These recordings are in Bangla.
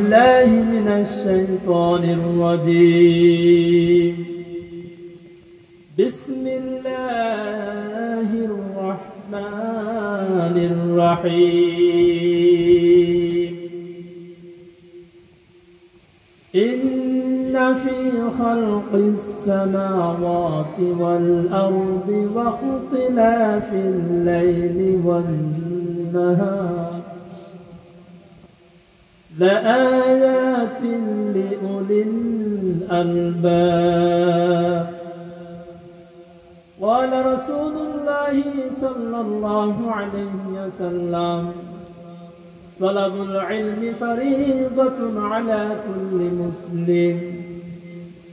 بالله من الشيطان الرجيم بسم الله الرحمن الرحيم إن في خلق السماوات والأرض واختلاف الليل والنهار لآيات لأولي الألباب قال رسول الله صلى الله عليه وسلم طلب العلم فريضة على كل مسلم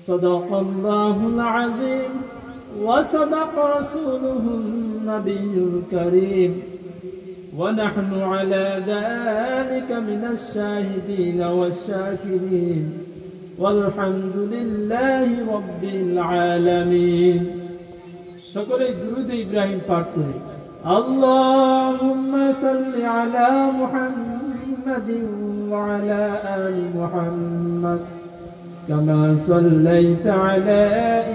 صدق الله العظيم وصدق رسوله النبي الكريم ونحن على ذلك من الشاهدين والشاكرين والحمد لله رب العالمين সকলে দুরূদ ইব্রাহিম পাঠ করি আল্লাহুম্মা সাল্লি আলা মুহাম্মাদিন ওয়া আলা আলি মুহাম্মাদ কামা সাল্লাইতা আলা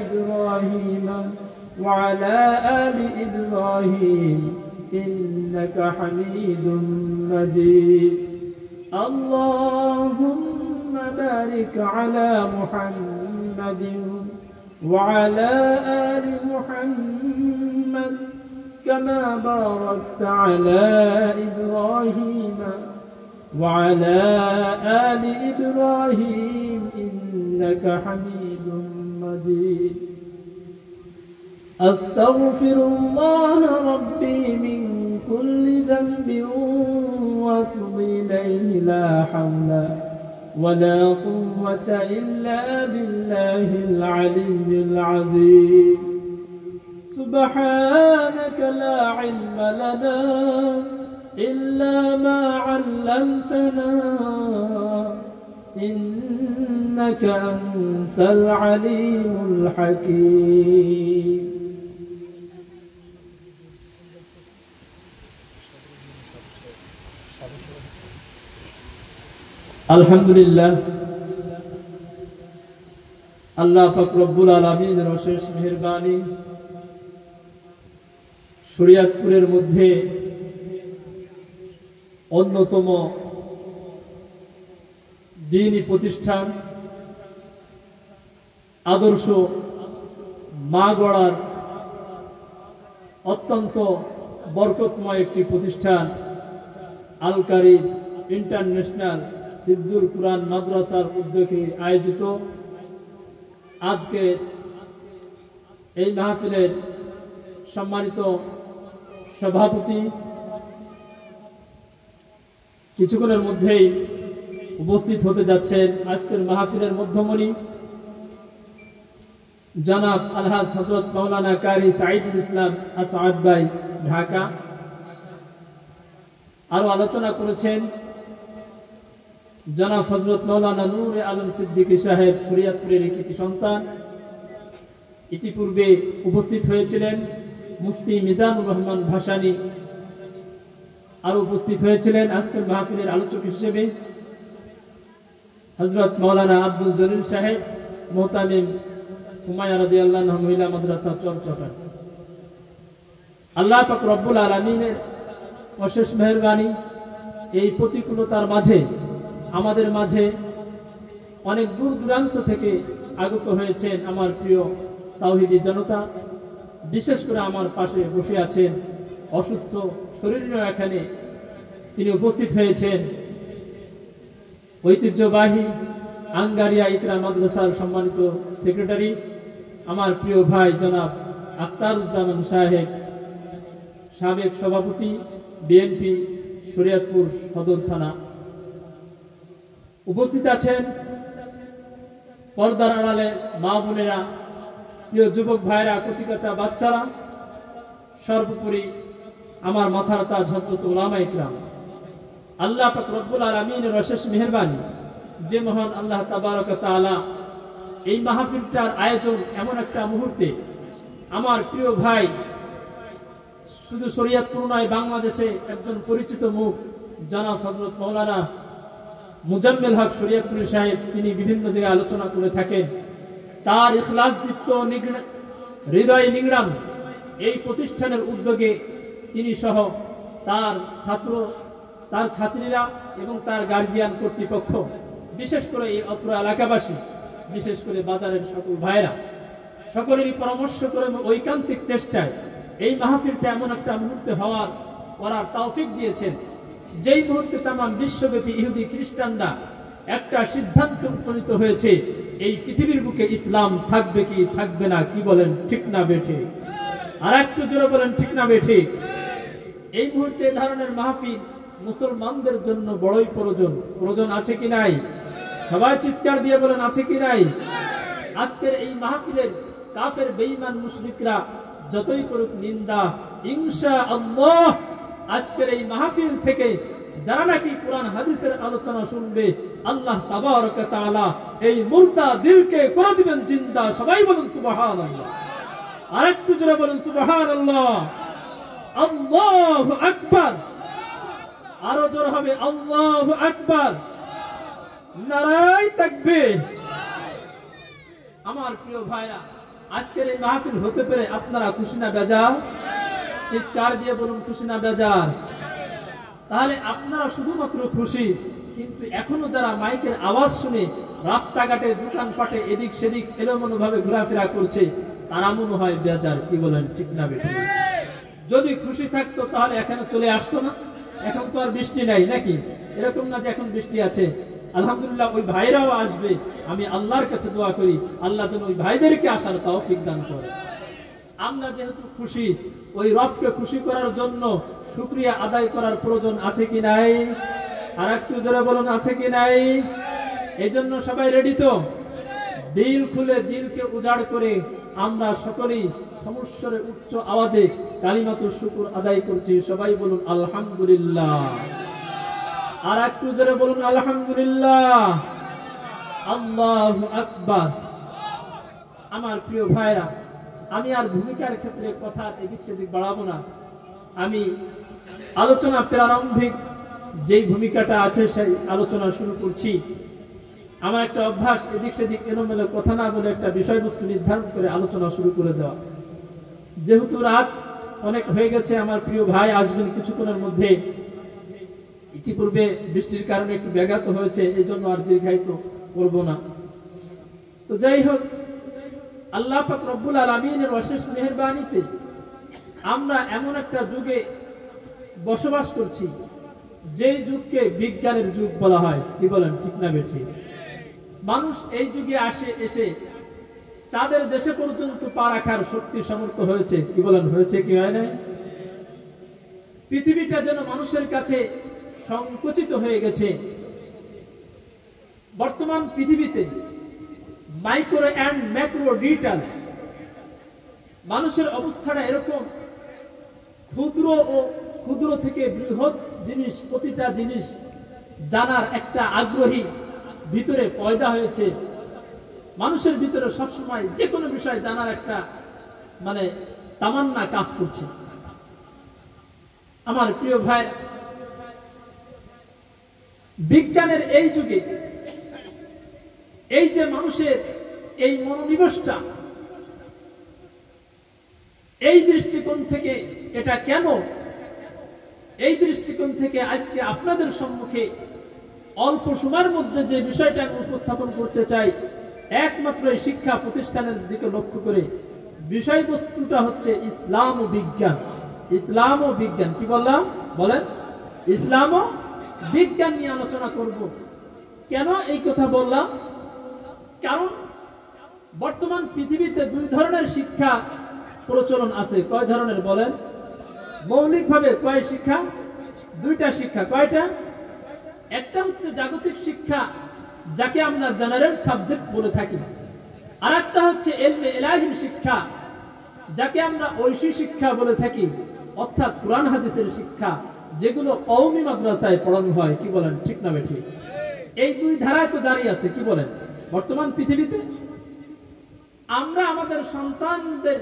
ইব্রাহিম ওয়া আলা আলি ইব্রাহিম ইন্নাকা হামিদুম মাজিদ আল্লাহুম্মা বারিক আলা মুহাম্মাদিন وعلى آل محمد كما باركت على إبراهيم وعلى آل إبراهيم إنك حميد مجيد أستغفر الله ربي من كل ذنب وأتوب إليه لا حول ولا قوة إلا بالله العلي العظيم سبحانك لا علم لنا إلا ما علمتنا إنك أنت العليم الحكيم আলহামদুলিল্লাহ আল্লাহ পাক রব্বুল আলামিনের অশেষ মেহেরবানি শরীয়তপুরের মধ্যে অন্যতম দ্বীনি প্রতিষ্ঠান আদর্শ মা গড়ার অত্যন্ত বরকতময় একটি প্রতিষ্ঠান আল কারীম ইন্টারন্যাশনাল হিফজুল কুরআন মাদ্রাসার উদ্যোগে আয়োজিত আজকে এই মাহফিলের সম্মানিত সভাপতি কিছুক্ষণের মধ্যেই উপস্থিত হতে যাচ্ছেন আজকের মাহফিলের মধ্যমণি জনাব আলহাজ হযরত মাওলানা কারি সাঈদুল ইসলাম আসাদ ভাই ঢাকা। আরো আলোচনা করেছেন জনাব হযরত মাওলানা নূরে আলম সিদ্দিকী সাহেব শরীয়তপুরের কৃতি সন্তান। ইতিপূর্বে উপস্থিত হয়েছিলেন মুফতি মিজানুর রহমান ভাসানী। আরো উপস্থিত হয়েছিলেন আজকের মাহফিলের আলোচক হিসেবে হযরত মাওলানা আব্দুল জলিল সাহেব মুহতামিম সুমাইয়া রাদিয়াল্লাহু আনহা মহিলা মাদ্রাসা চরচটা। আল্লাহ পাক রব্বুল আলামিনের অশেষ মেহেরবানি, এই প্রতিকূলতার মাঝে আমাদের মাঝে অনেক দূর দূরান্ত থেকে আগত হয়েছেন আমার প্রিয় তাওহীদি জনতা। বিশেষ করে আমার পাশে বসে আছেন অসুস্থ শরীর নিয়ে এখানে তিনি উপস্থিত হয়েছেন ঐতিহ্যবাহী আঙ্গারিয়া ইকরা মাদ্রাসার সম্মানিত সেক্রেটারি আমার প্রিয় ভাই জনাব আখতারুজ্জামান সাহেব, সাবেক সভাপতি বিএনপি শরীয়তপুর সদর থানা। উপস্থিত আছেন পর্দার আড়ালে মা বোনেরা, প্রিয় যুবক ভাইরা, কচিকাচা বাচ্চারা, সর্বোপরি আমার মাথার তাজ হযরত উলামায়ে ইকরাম। আল্লাহ পাক রব্বুল আলামিনের অশেষ মেহেরবানি যে মহান আল্লাহ তাবারক ওয়া তাআলা এই মাহফিলটার আয়োজন এমন একটা মুহূর্তে আমার প্রিয় ভাই, শুধু শরীয়তপুর নয় বাংলাদেশে একজন পরিচিত মুখ জনাব হযরত মাওলানা মুজাম্মেল হক শরীয়তপুরী সাহেব, তিনি বিভিন্ন জায়গায় আলোচনা করে থাকেন। তার ইখলাস দীপ্ত হৃদয় নিংড়ান এই প্রতিষ্ঠানের উদ্যোগে তিনি সহ তার ছাত্র, তার ছাত্রীরা এবং তার গার্জিয়ান কর্তৃপক্ষ, বিশেষ করে এই অত্র এলাকাবাসী, বিশেষ করে বাজারের সকল ভাইরা, সকলেরই পরামর্শ করে ঐকান্তিক চেষ্টায় এই মাহফিলটা এমন একটা মুহূর্তে করার তৌফিক দিয়েছেন, যেই মুহূর্তে তাম বিশ্বব্যাপী ইহুদি খ্রিস্টানরা একটা সিদ্ধান্ত উপনীত হয়েছে, এই পৃথিবীর বুকে ইসলাম থাকবে কি থাকবে না, কি বলেন ঠিক না বেঠে? আর একটু জোরে বলেন ঠিক না বেঠে? এই মুহূর্তে এই ধরনের মাহফিল মুসলমানদের জন্য বড়ই প্রয়োজন আছে কি নাই? সবাই চিৎকার দিয়ে বলেন আছে কি নাই? আজকের এই মাহফিলের কাফের বেঈমান মুশরিকরা যতই করুক নিন্দা, ইনশাআল্লাহ আজকের এই মাহফিল থেকে যারা নাকি কোরআন হাদিসের আলোচনা শুনবে, আল্লাহ তাবারক ওয়া তাআলা এই মুর্দা দিলকে করে দিবেন জিন্দা। সবাই বলুন সুবহানাল্লাহ। আরেকটু জোরে বলুন সুবহানাল্লাহ। আল্লাহু আকবার। আরো জোরে হবে আল্লাহু আকবার। নারায়ে তাকবীর। আমার প্রিয় ভাইরা, আজকের এই মাহফিল হতে পেরে আপনারা খুশি না বেজার? চিৎকার দিয়ে বলুন খুশি না বেজার? তাহলে আপনারা শুধুমাত্র খুশি, কিন্তু এখনো যারা মাইকের আওয়াজ শুনে রাস্তাঘাটে দোকানপাটে এদিক সেদিক এলোমেলো ভাবে ঘোরাফেরা করছে, তারা মনে হয় বেজার। কি বলেন ঠিক না বেঠিক? যদি খুশি থাকতো তাহলে এখানে চলে আসতো না। এখন তো আর বৃষ্টি নাই নাকি? এরকম না যে এখন বৃষ্টি আছে। আলহামদুলিল্লাহ ওই ভাইরাও আসবে। আমি আল্লাহর কাছে দোয়া করি আল্লাহ যেন ওই ভাইদেরকে আসার তৌফিক দান করে। আমরা যেহেতু খুশি, ওই রবকে খুশি করার জন্য শুকরিয়া আদায় করার প্রয়োজন আছে কি নাই? আর একটু জোরে বলুন আছে কি নাই? এই জন্য সবাই রেডি তো? দিল খুলে, দিলকে উজাড় করে আমরা সকলেই সমস্যার উচ্চ আওয়াজে কালিমাতুশ শুকর আদায় করছি। সবাই বলুন আলহামদুলিল্লাহ। আর একটু জোরে বলুন আলহামদুলিল্লাহ। আল্লাহু আকবার। আমার প্রিয় ভাইরা, আমি আর ভূমিকার ক্ষেত্রে কথা এদিক সেদিক বাড়াবো না। আমি আলোচনা প্রারম্ভিক যেই ভূমিকাটা আছে সেই আলোচনা শুরু করছি। আমার একটা অভ্যাস এদিক সেদিক এলোমেলো কথা না বলে একটা বিষয়বস্তু নির্ধারণ করে আলোচনা শুরু করে দেওয়া। যেহেতু রাত অনেক হয়ে গেছে, আমার প্রিয় ভাই আসবেন কিছুক্ষণের মধ্যে। ইতিপূর্বে বৃষ্টির কারণে একটু ব্যাঘাত হয়েছে, এই জন্য আর দীর্ঘায়িত করব না। তো যাই হোক, আল্লাহ পাক রব্বুল আলামিনের অশেষ মেহেরবানিতে আমরা এমন একটা যুগে বসবাস করছি, যেই যুগকে বিজ্ঞানের যুগ বলা হয়। কি বলেন ঠিক না বেঠিক? মানুষ এই যুগে এসে চাঁদের দেশে পর্যন্ত পা রাখার শক্তি সামর্থ্য হয়েছে। কি বলেন হয়েছে কি হয় নাই? পৃথিবীটা যেন মানুষের কাছে সংকুচিত হয়ে গেছে। বর্তমান পৃথিবীতে মাইক্রো এন্ড ম্যাক্রো ডিজিটাল মানুষের অবস্থাটা এরকম, ক্ষুদ্র থেকে বৃহৎ জিনিস, প্রতিটা জিনিস জানার একটা আগ্রহী ভিতরে পয়দা হয়েছে। মানুষের ভিতরে সবসময় যে কোনো বিষয় জানার একটা তামান্না কাজ করছে। আমার প্রিয় ভাই, বিজ্ঞানের এই যুগে এই যে মানুষের এই মনোনিবেশটা, এই দৃষ্টিকোণ থেকে এটা কেন, এই দৃষ্টিকোণ থেকে আজকে আপনাদের সম্মুখে অল্প সময়ের মধ্যে যে বিষয়টা আমি উপস্থাপন করতে চাই, একমাত্র এই শিক্ষা প্রতিষ্ঠানের দিকে লক্ষ্য করে। বিষয়বস্তুটা হচ্ছে ইসলাম ও বিজ্ঞান। ইসলাম ও বিজ্ঞান। কি বললাম? বলেন। ইসলাম ও বিজ্ঞান নিয়ে আলোচনা করব। কেন এই কথা বললাম? কারণ বর্তমান পৃথিবীতে দুই ধরনের শিক্ষা প্রচলন আছে। কয় ধরনের বলেন? মৌলিকভাবে কয় শিক্ষা? দুইটা শিক্ষা। কয়টা? একটা হচ্ছে জাগতিক শিক্ষা, যাকে আমরা জেনারেল সাবজেক্ট বলে থাকি। আর একটা হচ্ছে ইলমে ইলাহির শিক্ষা, যাকে আমরা ঐশী শিক্ষা বলে থাকি, অর্থাৎ কুরআন হাদিসের শিক্ষা, যেগুলো কওমি মাদ্রাসায় পড়ানো হয়। কি বলেন ঠিক না বেঠিক? এই দুই ধারায় তো জারি আছে। কি বলেন? বর্তমান পৃথিবীতে আমরা আমাদের সন্তানদের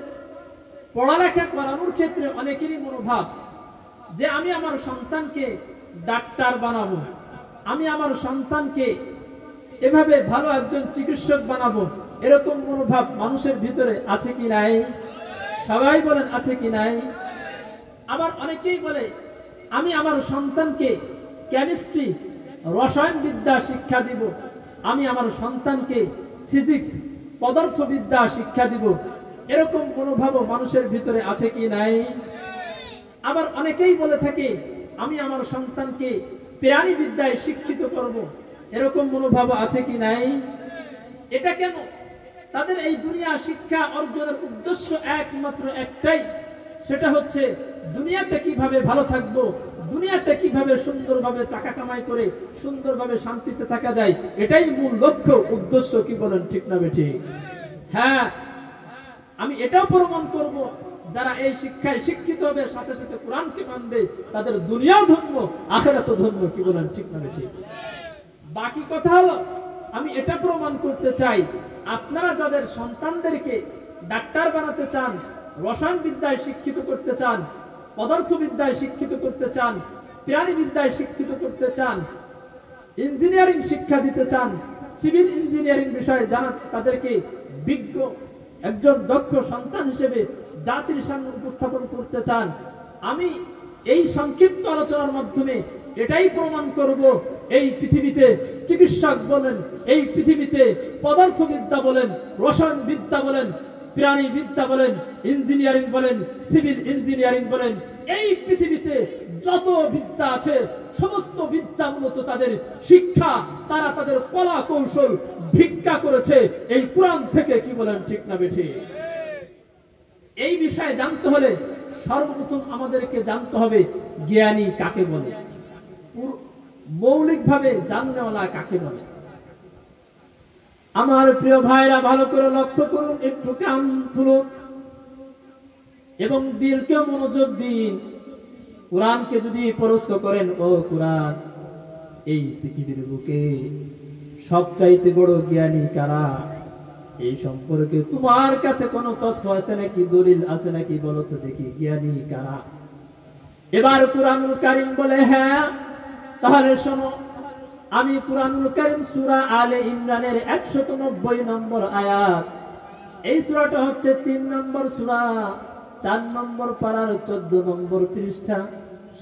পড়ালেখা করানোর ক্ষেত্রে অনেকেরই মনোভাব যে আমি আমার সন্তানকে ডাক্তার বানাবো, আমি আমার সন্তানকে এভাবে ভালো একজন চিকিৎসক বানাবো, এরকম মনোভাব মানুষের ভিতরে আছে কি নাই? সবাই বলেন আছে কি নাই? আবার অনেকেই বলে আমি আমার সন্তানকে কেমিস্ট্রি রসায়নবিদ্যা শিক্ষা দিব, আমি আমার সন্তানকে ফিজিক্স পদার্থবিদ্যা শিক্ষা দিব, এরকম মনোভাব মানুষের ভিতরে আছে কি নাই? আবার অনেকেই বলে থাকে আমি আমার সন্তানকে প্রাণীবিদ্যায় শিক্ষিত করব, এরকম মনোভাব আছে কি নাই? এটা কেন? তাদের এই দুনিয়া শিক্ষা অর্জনের উদ্দেশ্য একমাত্র একটাই, সেটা হচ্ছে দুনিয়াতে কিভাবে ভালো থাকবো, দুনিয়াতে কিভাবে সুন্দরভাবে টাকা কামাই করে সুন্দরভাবে শান্তিতে থাকা যায়, এটাই মূল লক্ষ্য উদ্দেশ্য। কি বলেন ঠিক না বেঠিক? হ্যাঁ, আমি এটাও প্রমাণ করব যারা এই শিক্ষায় শিক্ষিত হবে সাথে সাথে কোরআনকে মানবে তাদের দুনিয়াও ধন্য আখিরাতও ধন্য। কি বলেন ঠিক না বেঠিক? বাকি কথা হলো আমি এটা প্রমাণ করতে চাই আপনারা যাদের সন্তানদেরকে ডাক্তার বানাতে চান, রসায়নবিদ্যায় শিক্ষিত করতে চান, পদার্থবিদ্যায় শিক্ষিত করতে চান, প্রাণীবিদ্যায় শিক্ষিত করতে চান, ইঞ্জিনিয়ারিং শিক্ষা দিতে চান, সিভিল ইঞ্জিনিয়ারিং বিষয়ে জানা তাদেরকে বিজ্ঞ একজন দক্ষ সন্তান হিসেবে জাতির সামনে উপস্থাপন করতে চান, আমি এই সংক্ষিপ্ত আলোচনার মাধ্যমে এটাই প্রমাণ করব এই পৃথিবীতে চিকিৎসক বলেন, এই পৃথিবীতে পদার্থবিদ্যা বলেন, রসায়নবিদ্যা বলেন, প্রাণীবিদ্যা বলেন, ইঞ্জিনিয়ারিং বলেন, সিভিল ইঞ্জিনিয়ারিং বলেন, এই পৃথিবীতে যত বিদ্যা আছে সমস্ত বিদ্যা মূলত তাদের শিক্ষা, তারা তাদের কলা কৌশল ভিক্ষা করেছে এই কোরআন থেকে। কি বলেন ঠিক না বেঠিক? এই বিষয়ে জানতে হলে সর্বপ্রথম আমাদেরকে জানতে হবে জ্ঞানী কাকে বলে, মৌলিকভাবে জাননেওয়ালা কাকে বলে। আমার প্রিয় ভাইরা ভালো করে লক্ষ্য করুন, একটু কান খুলুন এবং দিলকে মনোযোগ দিন। কোরআনকে যদি প্রশ্ন করেন, ও কোরআন, এই পৃথিবীর বুকে সবচাইতে বড় জ্ঞানী কারা, এই সম্পর্কে তোমার কাছে কোনো তথ্য আছে নাকি, দলিল আছে নাকি, বলো তো দেখি জ্ঞানী কারা। এবার কুরআনুল কারীম বলে হ্যাঁ, তাহলে শোনো, আমি কুরআনুল কারীম সূরা আলে ইমরানের 190 নম্বর আয়াত, এই সূরাটা হচ্ছে 3 নম্বর সূরা, 4 নম্বর পারার 14 নম্বর পৃষ্ঠা,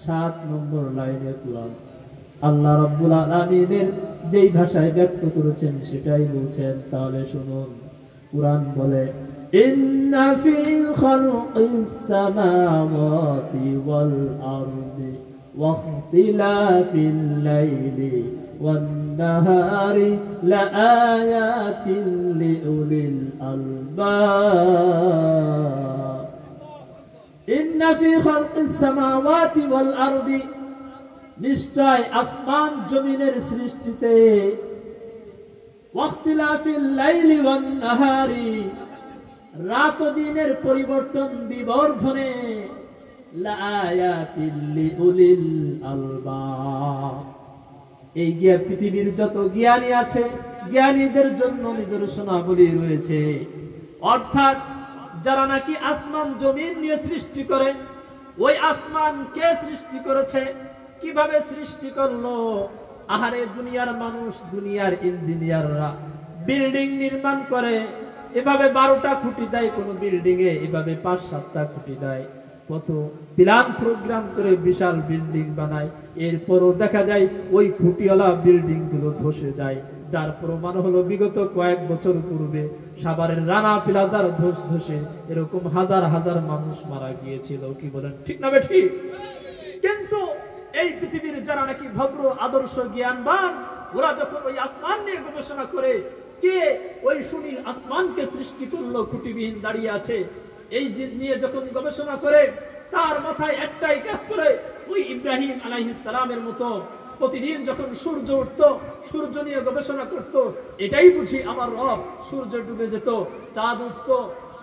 7 নম্বর লাইনে কুরআন আল্লাহ রাব্বুল আলামিনের যেই ভাষায় ব্যক্ত করেছেন সেটাই বলছেন। তাহলে শুনুন, কুরআন বলে ইন্না ফি খালকিস সামাওয়াতি ওয়াল আরদি ওয়া ইখতিলাফিল লাইলি ওয়ান নাহারি লাআয়াতিন লিউলিল আলবাব। ইন্না ফি খালকিস সামাওয়াতি ওয়াল আরদি, নিশ্চয় আসমান জমিনের সৃষ্টিতে, ওয়াখতিলাফিল লাইলি ওয়ান নাহারি, রাত ও দিনের পরিবর্তন বিবর্ধনে, লাআয়াতিল লিউলিল আলবাব, এই পৃথিবীর যত জ্ঞানী আছে জ্ঞানীদের জন্য নিদর্শনাবলী রয়েছে। অর্থাৎ যারা নাকি আসমান জমিন নিয়ে সৃষ্টি করে, ওই আসমান কে সৃষ্টি করেছে, কিভাবে সৃষ্টি করলো, আহারে দুনিয়ার মানুষ, দুনিয়ার ইঞ্জিনিয়াররা বিল্ডিং নির্মাণ করে, এভাবে 12টা খুঁটি দেয় কোন বিল্ডিং এ, এভাবে 5-7টা খুঁটি দেয়, কত প্ল্যান প্রোগ্রাম করে বিশাল বিল্ডিং বানায়, এরপরও দেখা যায় ওই খুঁটিওয়ালা বিল্ডিং গুলো ধসে যায়। যার প্রমাণ হলো বিগত কয়েক বছর পূর্বে সাভারের রানা প্লাজার ধসে এরকম হাজার হাজার মানুষ মারা গিয়েছিল। কি বলেন ঠিক না বেঠিক? কিন্তু এই পৃথিবীর যারা নাকি ভদ্র আদর্শ জ্ঞানবান, ওরা যখন ওই আসমান নিয়ে গবেষণা করে, কে ওই সুনীল আসমানকে সৃষ্টি করলো, খুঁটিবিহীন দাঁড়িয়ে আছে, এই নিয়ে যখন গবেষণা করে, তার মাথায় একটাই কাজ করে, ওই ইব্রাহিম আলাইহিস সালামের মতো প্রতিদিন যখন সূর্য উঠতো, সূর্য নিয়ে গবেষণা করত, এটাই বুঝি আমার রব। সূর্য ডুবে যেত, চাঁদ উঠতো,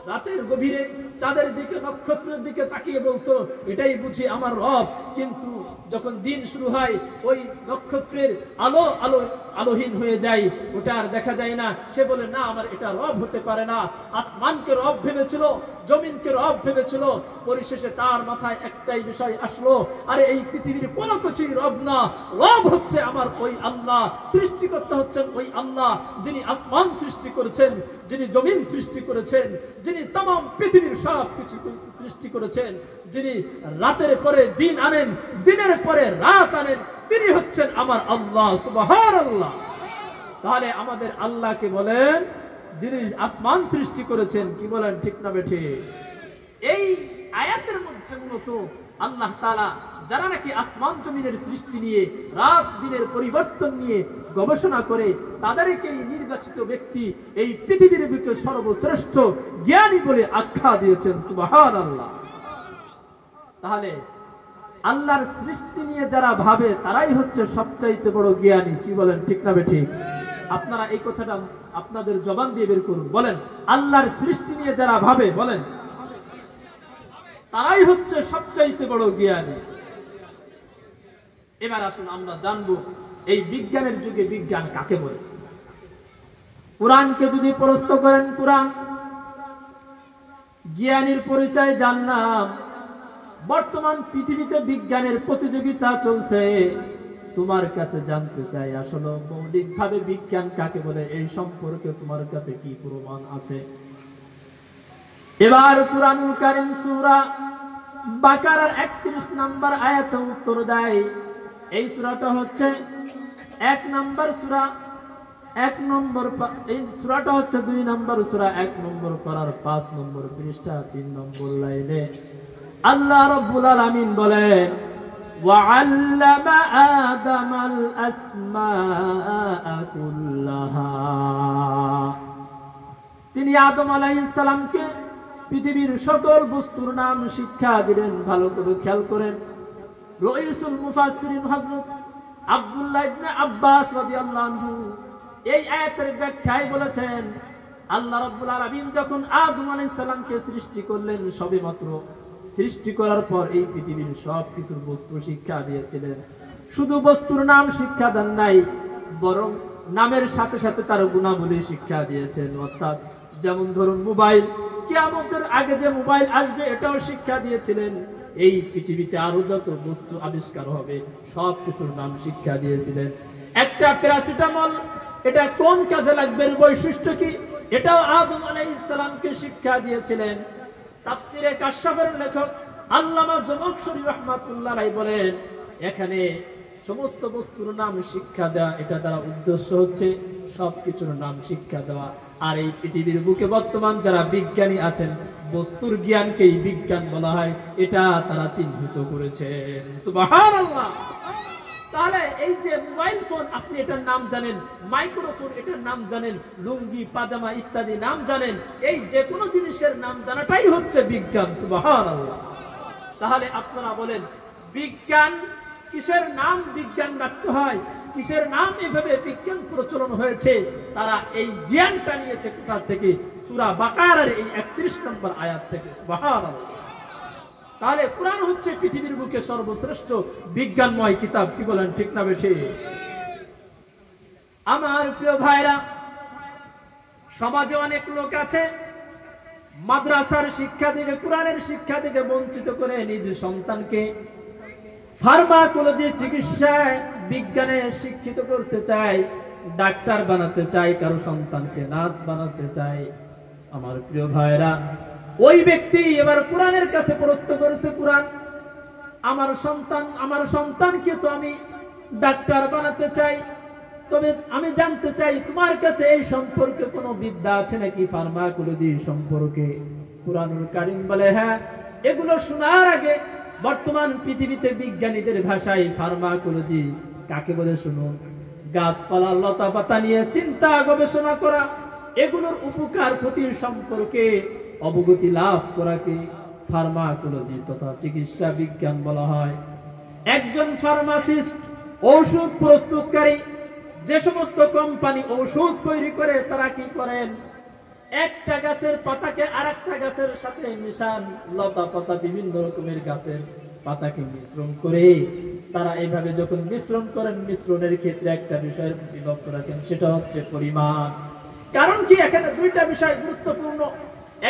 রাতের গভীরে চাঁদের দিকে নক্ষত্রের দিকে তাকিয়ে বলতো এটাই বুঝি আমার রব। কিন্তু যখন দিন শুরু হয়, ওই নক্ষত্রের আলো আলোহীন হয়ে যায়, ওটা আর দেখা যায় না। সে বলে না, আমার এটা রব হতে পারে না। আসমানকে রব ভেবেছিল, জমিনকে রব ভেবেছিল, পরিশেষে তার মাথায় একটাই বিষয় আসলো, আরে এই পৃথিবীর কোনো কিছুই রব না, রব হচ্ছে আমার ওই আল্লাহ। সৃষ্টিকর্তা হচ্ছেন ওই আল্লাহ, যিনি আসমান সৃষ্টি করেছেন, যিনি জমিন সৃষ্টি করেছেন, যিনি তামাম পৃথিবীর সব কিছু সৃষ্টি করেছেন, যিনি রাতের পরে দিন আনেন, দিনের পরে রাত আনেন, তিনি হচ্ছেন আমার আল্লাহ। সুবহানাল্লাহ। তাহলে আমাদের আল্লাহকে বলেন যিনি আসমান সৃষ্টি করেছেন, কি বলেন, ঠিক না বেঠিক? এই আয়াতের মধ্যে মূলত আল্লাহ তাআলা যারা নাকি আসমান জমিনের সৃষ্টি নিয়ে, রাত দিনের পরিবর্তন নিয়ে গবেষণা করে, তাদেরকে নির্বাচিত ব্যক্তি এই পৃথিবীর বুকে সর্বশ্রেষ্ঠ জ্ঞানী বলে আখ্যা দিয়েছেন। সুবহানাল্লাহ। তাহলে আল্লাহর সৃষ্টি নিয়ে যারা ভাবে তারাই হচ্ছে সবচাইতে বড় জ্ঞানী, কি বলেন, ঠিক না বেঠিক? আপনারা এই কথাটা আপনাদের জবান দিয়ে বের করুন, বলেন আল্লাহর সৃষ্টি নিয়ে যারা ভাবে, বলেন তারাই হচ্ছে সবচাইতে বড় জ্ঞানী। এবার আসুন আমরা জানবো এই বিজ্ঞানের যুগে বিজ্ঞান কাকে বলে। কোরআনকে যদি প্রশ্ন করেন, কোরআন জ্ঞানীর পরিচয় জানলাম। বর্তমান পৃথিবীতে বিজ্ঞানের প্রতিযোগিতা চলছে, তোমার কাছে জানতে চাই আসলে মৌলিকভাবে বিজ্ঞান কাকে বলে, এই সম্পর্কে তোমার কাছে কি প্রমাণ আছে? এবার কুরআনুল কারীম সূরা বাকারার 31 নম্বর আয়াতে উত্তর দেয়। এই সূরাটা হচ্ছে 1 নম্বর সূরা, 1 নম্বর, এই সূরাটা হচ্ছে 2 নম্বর সূরা, 1 নম্বর পারার 5 নম্বর পৃষ্ঠা 3 নম্বর লাইনে আল্লাহ রাব্বুল আলামিন বলেন, ওয়া'আল্লামা আদামাল আসমাআ কুল্লাহা। তিনি আদম আলাইহিস সালামকে পৃথিবীর সকল বস্তুর নাম শিক্ষা দিলেন। ভালো করে খেয়াল করেন, রাইসুল মুফাসসিরিন হযরত আব্দুল্লাহ ইবনে আব্বাস রাদিয়াল্লাহু আনহু এই আয়াতের ব্যাখ্যায় বলেছেন, আল্লাহ রাব্বুল আলামিন যখন আদম আলাইহিস সালামকে সৃষ্টি করলেন, সবেমাত্র সৃষ্টি করার পর এই পৃথিবীর সব কিছুর বস্তু শিক্ষা দিয়েছিলেন। শুধু বস্তুর নাম শিক্ষা দেন নাই, বরং নামের সাথে সাথে তার গুণাবলী শিক্ষা দিয়েছেন। অর্থাৎ যেমন ধরুন মোবাইল, কিয়ামতের আগে যে মোবাইল আসবে এটাও শিক্ষা দিয়েছিলেন। এই পৃথিবীতে আরো যত বস্তু আবিষ্কার হবে সব কিছুর নাম শিক্ষা দিয়েছিলেন। একটা প্যারাসিটামল, এটা কোন কাজে লাগবে, বৈশিষ্ট্য কি, এটাও আদম আলাইহিস সালামকে শিক্ষা দিয়েছিলেন। তাফসীরে কাশফের লেখক আল্লামা জমাখশরী রাহমাতুল্লাহ আলাইহি বলেন, এখানে সমস্ত বস্তুর নাম শিক্ষা দেওয়া, এটা দ্বারা উদ্দেশ্য হচ্ছে সবকিছুর নাম শিক্ষা দেওয়া। আর এই পৃথিবীর বুকে বর্তমান যারা বিজ্ঞানী আছেন, বস্তুর জ্ঞানকেই বিজ্ঞান বলা হয়, এটা তারা চিহ্নিত করেছেন। সুবহানাল্লাহ। তাহলে এই যে মোবাইল ফোন, আপনি এটার নাম জানেন, মাইক্রোফোন এটার নাম জানেন, লুঙ্গি পাজামা ইত্যাদি নাম জানেন, এই যে কোনো জিনিসের নাম জানাটাই হচ্ছে বিজ্ঞান। সুবহানাল্লাহ। তাহলে আপনারা বলেন বিজ্ঞান কিসের নাম বিজ্ঞান রাখতে হয়, কিসের নাম এভাবে বিজ্ঞান প্রচলন হয়েছে, তারা এই জ্ঞানটা নিয়েছে কোথা থেকে? সূরা বাকারার এই 31 নম্বর আয়াত থেকে। সুবহানাল্লাহ। তাহলে কোরআন হচ্ছে পৃথিবীর বুকে সর্বশ্রেষ্ঠ বিজ্ঞানময় কিতাব, কি বলেন, ঠিক না বেঠিক? আমার প্রিয় ভাইরা, সমাজে অনেক লোক আছে মাদ্রাসার শিক্ষা থেকে, কোরআনের শিক্ষা থেকে বঞ্চিত করে নিজ সন্তানকে ফার্মাকোলজি, চিকিৎসায়, বিজ্ঞানে শিক্ষিত করতে চায়, ডাক্তার বানাতে চায়, কারো সন্তানকে নার্স বানাতে চায়। আমার প্রিয় ভাইরা, ওই ব্যক্তি এবার কোরআনের কাছে প্রশ্ন করেছে, কোরআন আমার সন্তানকে তো আমি ডাক্তার বানাতে চাই, তবে আমি জানতে চাই তোমার কাছে এই সম্পর্কে কোনো বিদ্যা আছে নাকি, ফার্মাকোলজি সম্পর্কে? কুরআনুল কারীম বলে, হ্যাঁ। এগুলো শোনার আগে বর্তমান পৃথিবীতে বিজ্ঞানীদের ভাষায় ফার্মাকোলজি কাকে বলে শুনুন। গাছপালা লতা পাতা নিয়ে চিন্তা গবেষণা করা, এগুলোর উপকার ক্ষতির সম্পর্কে অবগতি লাভ করাকে ফার্মাকোলজি তথা চিকিৎসা বিজ্ঞান বলা হয়। একজন ফার্মাসিস্ট, ঔষধ প্রস্তুতকারী, যে সমস্ত কোম্পানি ঔষধ তৈরি করে, তারা কি করেন? একটা গাছের পাতাকে আরেকটা গাছের সাথে মিশান, লতা পাতা বিভিন্ন রকমের গাছের পাতাকে মিশ্রণ করে তারা এইভাবে যখন মিশ্রণ করেন, মিশ্রণের ক্ষেত্রে একটা বিষয়ের প্রতি লক্ষ্য রাখেন, সেটা হচ্ছে পরিমাণ। কারণ কি, এখানে দুইটা বিষয় গুরুত্বপূর্ণ।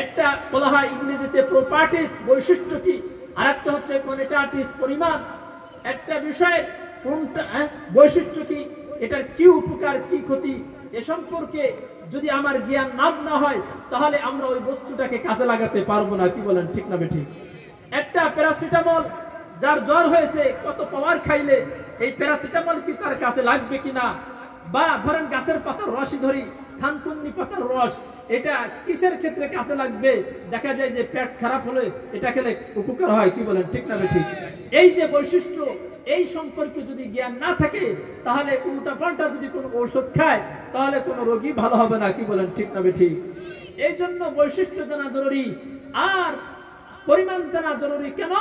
একটা বলা হয় ইংরেজিতে প্রপার্টিস, বৈশিষ্ট্য কি, আর একটা হচ্ছে কোয়ালিটাটিস, পরিমাণ। একটা বিষয়ের কোনটা বৈশিষ্ট্য কি, এটার কি উপকার কি ক্ষতি, এ সম্পর্কে যদি আমার জ্ঞান না হয়, তাহলে আমরা ওই বস্তুটাকে কাজে লাগাতে পারবো না। কি বলেন, ঠিক না বেঠিক? একটা প্যারাসিটামল, যার জ্বর হয়েছে, কত পাওয়ার খাইলে এই প্যারাসিটামল কি তার কাছে লাগবে কিনা, বা ধরেন গাছের পাতার রসই ধরি, থানকুনি পাতার রস, এটা কিসের ক্ষেত্রে কাজে লাগবে? দেখা যায় যে পেট খারাপ হলে এটা খেলে উপকার হয়। কি বলেন, ঠিক না বেঠিক? এই যে বৈশিষ্ট্য, এই সম্পর্কে যদি জ্ঞান না থাকে, তাহলে উল্টা পাল্টা যদি কোনো ঔষধ খায়, তাহলে কোনো রোগী ভালো হবে না। কি বলেন, ঠিক না বেঠিক? এই জন্য বৈশিষ্ট্য জানা জরুরি, আর পরিমাণ জানা জরুরি। কেন?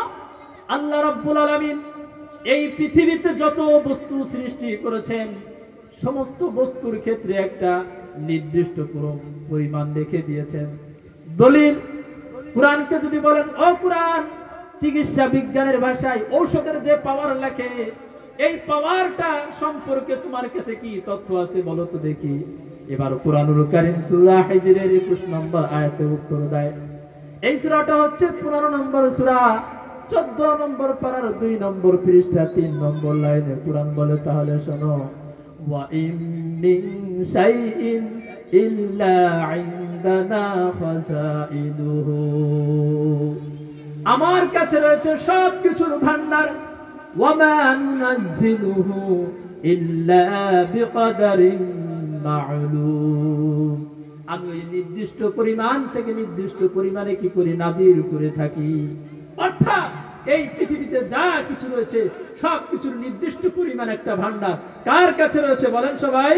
আল্লাহ রাব্বুল আলামিন এই পৃথিবীতে যত বস্তু সৃষ্টি করেছেন, সমস্ত বস্তুর ক্ষেত্রে একটা নির্দিষ্ট পরিমাণ রেখে দিয়েছেন। দলিল, কুরআনকে যদি বলেন, ও কুরআন, চিকিৎসা বিজ্ঞানের ভাষায় ঔষধের যে পাওয়ার লেখে, এই পাওয়ারটা সম্পর্কে তোমার কাছে কি তথ্য আছে বলো তো দেখি। এবার কুরআনুল কারীম সূরা হিজরের 21 নম্বর আয়াতে উত্তর দেয়। এই সূরাটা হচ্ছে 15 নম্বর সূরা, 14 নম্বর পারার 2 নম্বর পৃষ্ঠা 3 নম্বর লাইনে কুরআন বলে, তাহলে শোনো, ওয়া ইন মিন শাইইন ইল্লা ইনদানা খাযাইনুহু, আমার কাছে রয়েছে সব কিছুর ভান্ডার। ওয়া মা নুনাজ্জিলুহু ইল্লা বিকদারিন মা'লুম, আমি ওই নির্দিষ্ট পরিমাণ থেকে নির্দিষ্ট পরিমাণে কি করে নাজিল করে থাকি। অর্থাৎ এই পৃথিবীতে যা কিছু রয়েছে, সব কিছুর নির্দিষ্ট পরিমাণ একটা ভান্ডার কার কাছে রয়েছে বলেন সবাই?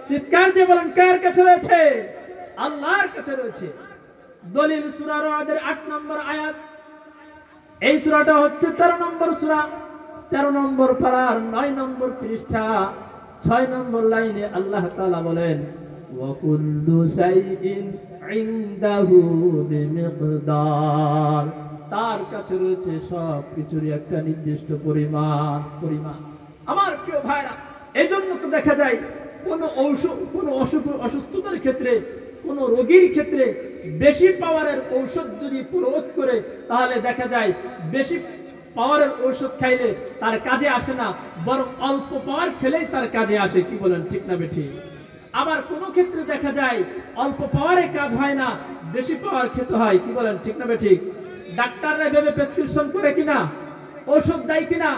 চিৎকার দিয়ে বলেন, কার কাছে রয়েছে? আল্লাহর কাছে রয়েছে। দলিল সূরা রাদের 8 নম্বর আয়াত। এই সূরাটা হচ্ছে 13 নম্বর সূরা, 13 নম্বর পারার 9 নম্বর পৃষ্ঠা 6 নম্বর লাইনে আল্লাহ তাআলা বলেন, ওয়া কুল্লু শাইইন ইনদাহু বিমিকদার, তার কাছে রয়েছে সব কিছুরই একটা নির্দিষ্ট পরিমাণ। আমার প্রিয় ভাইরা, এজন্য তো দেখা যায় কোন ঔষধ, কোন অসুস্থতার ক্ষেত্রে, কোন রোগীর ক্ষেত্রে বেশি পাওয়ারের ঔষধ যদি প্রয়োগ করে, তাহলে দেখা যায় বেশি পাওয়ারের ঔষধ খাইলে তার কাজে আসে না, বরং অল্প পাওয়ার খেলেই তার কাজে আসে। কি বলেন, ঠিক না বেঠিক? আবার কোন ক্ষেত্রে দেখা যায় অল্প পাওয়ারে কাজ হয় না, বেশি পাওয়ার খেতে হয়। কি বলেন, ঠিক না বেঠিক? ডাক্তাররা ভেবে প্রেসক্রিপশন করে কিনা, ঔষধ দেয় কিনা,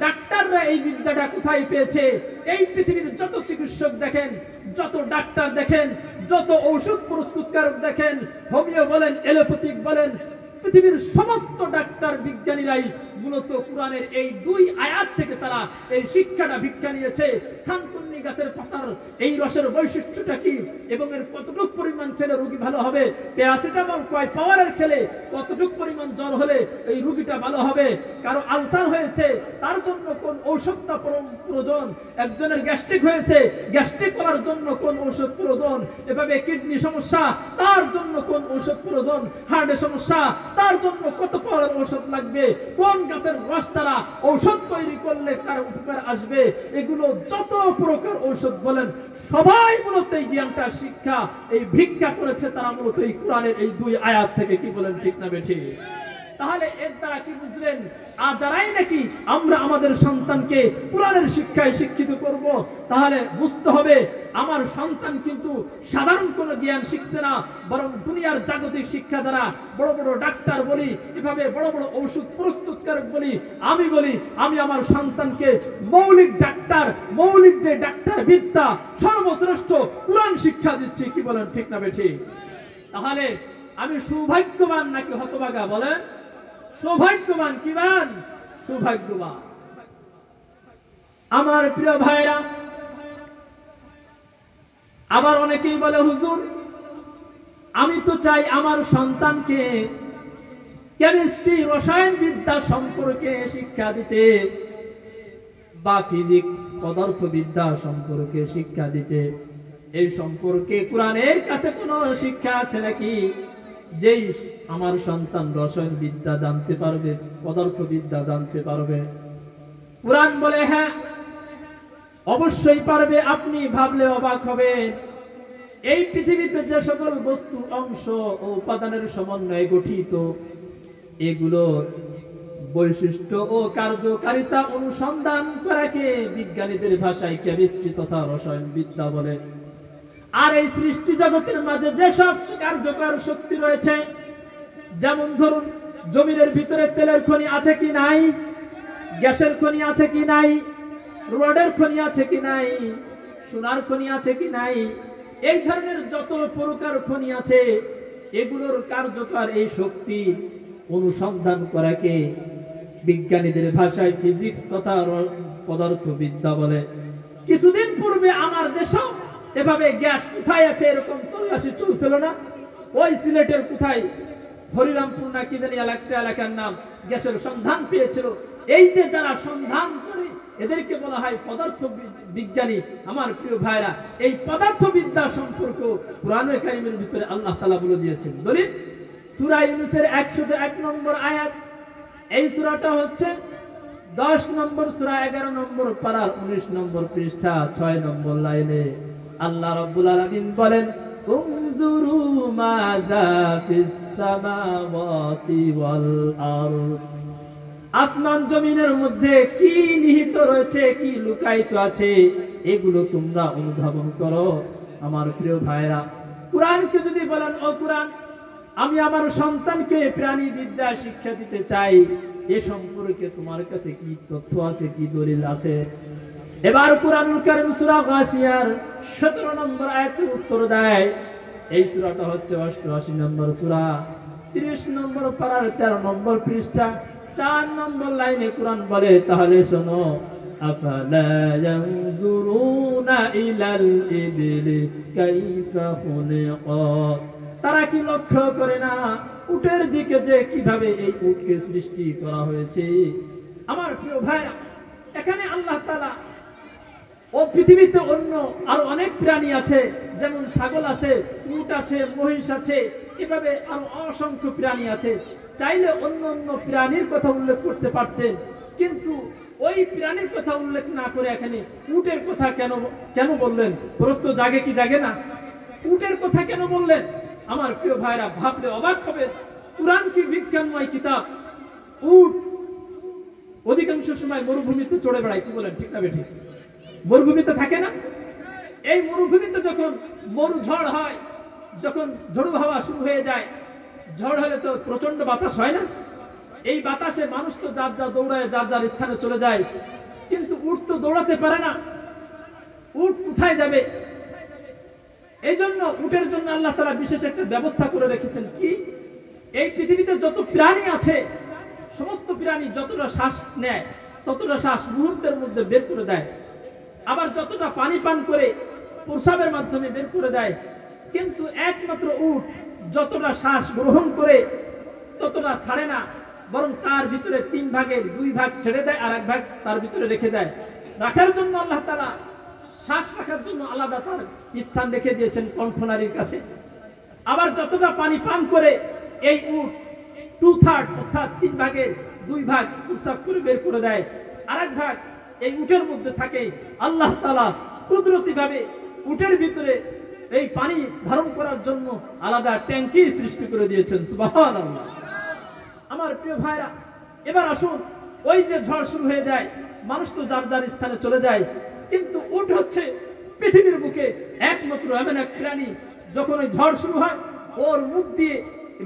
ডাক্তাররা এই বিদ্যাটা কোথায় পেয়েছে? এই পৃথিবীর যত চিকিৎসক দেখেন, যত ডাক্তার দেখেন, যত ঔষধ প্রস্তুতকারক দেখেন, হোমিও বলেন, এলোপ্যাথিক বলেন, পৃথিবীর সমস্ত ডাক্তার বিজ্ঞানীরাই মূলত কোরআনের এই 2 আয়াত থেকে তারা এই শিক্ষাটা ভিক্ষা নিয়েছে। থানকুনি গাছের পাতার এই রসের বৈশিষ্ট্যটা কি, এবং এর কতটুকু পরিমাণ খেলে রোগী ভালো হবে, প্যারাসিটামল কয় পাওয়ারের খেলে কতটুকু পরিমাণ জ্বর হলে এই রোগীটা ভালো হবে, কারো আলসার হয়েছে তার জন্য কোন ঔষধটা প্রয়োজন, একজনের গ্যাস্ট্রিক হয়েছে, গ্যাস্ট্রিক করার জন্য কোন ঔষধ প্রয়োজন, এভাবে কিডনি সমস্যা তার জন্য কোন ঔষধ প্রয়োজন, হার্টের সমস্যা তার জন্য কত পাওয়ারের ঔষধ লাগবে, কোন গাছের রস দ্বারা ঔষধ তৈরি করলে তার উপকার আসবে, এগুলো যত প্রকার ঔষধ বলেন, সবাই মূলত এই জ্ঞানটা শিক্ষা এই ভিক্ষা করেছে তারা মূলত এই কোরআনের এই 2 আয়াত থেকে। কি বলেন, ঠিক না বেঠিক? তাহলে এর দ্বারা কি বুঝলেন? আর যারাই নাকি আমরা আমাদের সন্তানকে কোরআনের শিক্ষায় শিক্ষিত করব, তাহলে বুঝতে হবে আমার সন্তান কিন্তু সাধারণ কোনো জ্ঞান শিখছে না, বরং দুনিয়ার জাগতিক শিক্ষা দ্বারা বড় বড় ডাক্তার বলি, এভাবে বড় বড় ঔষধ প্রস্তুতকারক বলি, আমি আমার সন্তানকে মৌলিক ডাক্তার, মৌলিক যে ডাক্তার বিদ্যা সর্বশ্রেষ্ঠ কোরআন শিক্ষা দিচ্ছি। কি বলেন, ঠিক না বেঠিক? তাহলে আমি সৌভাগ্যবান নাকি হতভাগা বলেন? সৌভাগ্যবান। কি মান? সৌভাগ্যবান। আমার প্রিয় ভাইরা, আবার অনেকেই বলে, হুজুর আমি তো চাই আমার সন্তানকে কেমিস্ট্রি, রসায়ন বিদ্যা সম্পর্কে শিক্ষা দিতে, বা ফিজিক্স, পদার্থবিদ্যা সম্পর্কে শিক্ষা দিতে। এই সম্পর্কে কোরআনের কাছে কোনো শিক্ষা আছে নাকি যেই আমার সন্তান রসায়ন বিদ্যা জানতে পারবে, পদার্থবিদ্যা জানতে পারবে? কুরআন বলে হ্যাঁ অবশ্যই পারবে। আপনি ভাবলে অবাক হবেন, এই পৃথিবীতে যে সকল বস্তু অংশ ও উপাদানের সমন্বয়ে গঠিত, এগুলোর বৈশিষ্ট্য ও কার্যকারিতা অনুসন্ধান করাকে বিজ্ঞানীদের ভাষায় কেমিস্ট্রি তথা রসায়ন বিদ্যা বলে। আর এই সৃষ্টি জগতের মাঝে যেসব কার্যকর শক্তি রয়েছে, যেমন ধরুন জমিনের ভিতরে তেলের খনি আছে কি নাই, গ্যাসের খনি আছে কি নাই, রডের খনি আছে কি নাই, সোনার খনি আছে কি নাই, এই ধরনের যত প্রকার খনি আছে, এগুলোর কার্যকর এই শক্তি অনুসন্ধান করাকে বিজ্ঞানীদের ভাষায় ফিজিক্স তথা পদার্থবিদ্যা বলে। কিছুদিন পূর্বে আমার দেশেও এভাবে গ্যাস কোথায় আছে এরকম তল্লাশি চলছিল না? ওই সিলেটের কোথায় হরিরামপুর না কি জানি একটা এলাকার নাম, গ্যাসের সন্ধান পেয়েছিল। এই যে যারা সন্ধান করে এদেরকে বলা হয় পদার্থ বিজ্ঞানী। আমার প্রিয় ভাইরা, এই পদার্থবিদ্যা সম্পর্ক কুরআনে কারীমের ভিতরে আল্লাহ তাআলা বলে দিয়েছেন। দলিল সূরা ইউনূসের 101 নম্বর আয়াত। এই সূরাটা হচ্ছে 10 নম্বর সূরা 11 নম্বর পারার 19 নম্বর পৃষ্ঠা 6 নম্বর লাইনে আল্লাহ রাব্বুল আলামিন বলেন, উনজুরু মাযা ফিস সামাওয়াতি ওয়াল আরদ। আসমান জমিনের মধ্যে কি নিহিত রয়েছে, কি লুকায়িত আছে, এগুলো তোমরা অনুধাবন করো। আমার প্রিয় ভাইরা, কুরআনকে যদি বলেন ও কুরআন, আমি আমার সন্তানকে প্রাণী বিদ্যা শিক্ষা দিতে চাই, এ সম্পর্কে তোমার কাছে কি তথ্য আছে, কি দলিল আছে? এবার কুরআনুল কারীম সূরা গাশিয়ার 17 নম্বর আয়াতের উত্তর দেয়। এই সূরাটা হচ্ছে 88 নম্বর সূরা, 30 নম্বর পারার 13 নম্বর পৃষ্ঠা 4 নম্বর লাইনে কুরআন বলে, তাহলে শোনো, আফালা ইয়ানজুরুনা ইলাল ইবলি কাইফা খুলিকাত। তারা কি লক্ষ্য করে না উটের দিকে যে কিভাবে এই উটকে সৃষ্টি করা হয়েছে? আমার প্রিয় ভাইরা, এখানে আল্লাহ তাআলা ও পৃথিবীতে অন্য আরো অনেক প্রাণী আছে, যেমন ছাগল আছে, উট আছে, মহিষ আছে, এভাবে আরো অসংখ্য প্রাণী আছে। চাইলে অন্য অন্য প্রাণীর কথা উল্লেখ করতে পারতেন, কিন্তু ওই প্রাণীর কথা উল্লেখ না করে এখানে উটের কথা কেন বললেন? প্রশ্ন জাগে কি জাগে না? উটের কথা কেন বললেন? আমার প্রিয় ভাইরা, ভাবলে অবাক হবে, কুরআন কি বিজ্ঞানময় কিতাব। উট অধিকাংশ সময় মরুভূমিতে চড়ে বেড়ায়, কি বলেন, ঠিক না বেঠিক? মরুভূমিতে থাকে না? এই মরুভূমিতে যখন মরু ঝড় হয়, যখন ঝড়ু হাওয়া শুরু হয়ে যায়, ঝড় হলে তো প্রচন্ড বাতাস হয় না? এই বাতাসে মানুষ তো যার যা দৌড়ায় যার যার স্থানে চলে যায়, কিন্তু উট তো দৌড়াতে পারে না। উট কোথায় যাবে? এই জন্য উটের জন্য আল্লাহ তাআলা বিশেষ একটা ব্যবস্থা করে রেখেছেন। কি? এই পৃথিবীতে যত প্রাণী আছে, সমস্ত প্রাণী যতটা শ্বাস নেয় ততটা শ্বাস মুহূর্তের মধ্যে বের করে দেয়, আবার যতটা পানি পান করে প্রস্রাবের মাধ্যমে বের করে দেয়। কিন্তু একমাত্র উট যতটা শ্বাস গ্রহণ করে ততটা ছাড়ে না, বরং তার ভিতরে 3 ভাগের 2 ভাগ ছেড়ে দেয়, আর 1 ভাগ তার ভিতরে রেখে দেয়। রাখার জন্য আল্লাহ তাআলা শ্বাস রাখার জন্য আলাদা তার স্থান রেখে দিয়েছেন কণ্ঠনালীর কাছে। আবার যতটা পানি পান করে এই উট 2/3 অর্থাৎ 3 ভাগের 2 ভাগ প্রস্রাব করে বের করে দেয়, আর 1 ভাগ এই উটের মধ্যে থাকে। আল্লাহ তাআলা কুদরতি ভাবে উটের ভিতরে এই পানি ধারণ করার জন্য আলাদা ট্যাঙ্কি সৃষ্টি করে দিয়েছেন। সুবহানাল্লাহ। আমার প্রিয় ভাইরা, এবার আসুন, ওই যে ঝড় শুরু হয়ে যায়, মানুষ তো যার যার স্থানে চলে যায়, কিন্তু উট হচ্ছে পৃথিবীর বুকে একমাত্র এমন এক প্রাণী, যখন ওই ঝড় শুরু হয় ওর মুখ দিয়ে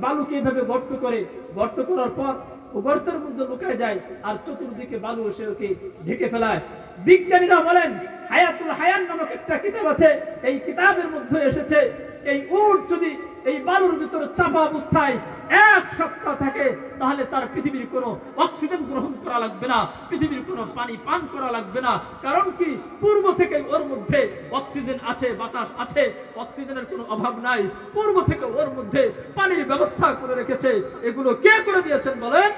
বালুকে এভাবে গর্ত করে, গর্ত করার পর ও গর্তের মধ্যে লুকায় যায়, আর চতুর্দিকে বালু এসে ওকে ঢেকে ফেলায়। বিজ্ঞানীরা বলেন, হায়াতুল হায়ান নামক একটা কিতাব আছে, এই কিতাবের মধ্যে এসেছে এই উট যদি এই বালুর ভিতরে চাপা অবস্থায় 1 সপ্তাহ থাকে, তাহলে তার পৃথিবীর কোনো অক্সিজেন গ্রহণ করা লাগবে না, পৃথিবীর কোনো পানি পান করা লাগবে না। কারণ কি? পূর্ব থেকে ওর মধ্যে অক্সিজেন আছে, বাতাস আছে, অক্সিজেনের কোনো অভাব নাই। পূর্ব থেকে ওর মধ্যে পানির ব্যবস্থা করে রেখেছে। এগুলো কে করে দিয়েছেন বলেন?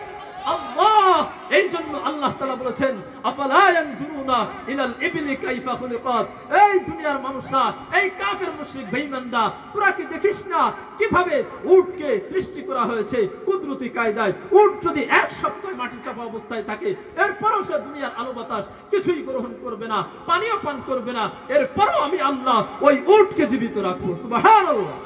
আল্লাহ। এই জন্য আল্লাহ তাআলা বলেছেন আফালা ইয়ানজুরুনা ইলাল ইবলি কাইফা খুলিকাত। এই দুনিয়ার মানুষরা, এই কাফের মুশরিক বেঈমানরা, তোরা কি দেখিস না কিভাবে উটকে সৃষ্টি করা হয়েছে কুদরতি কায়দায়? উট যদি এক সপ্তাহ মাটি চাপা অবস্থায় থাকে, এরপরও সে দুনিয়ার আলো বাতাস কিছুই গ্রহণ করবে না, পানিও পান করবে না, এরপরও আমি আল্লাহ ওই উটকে জীবিত রাখবো। সুবহানাল্লাহ।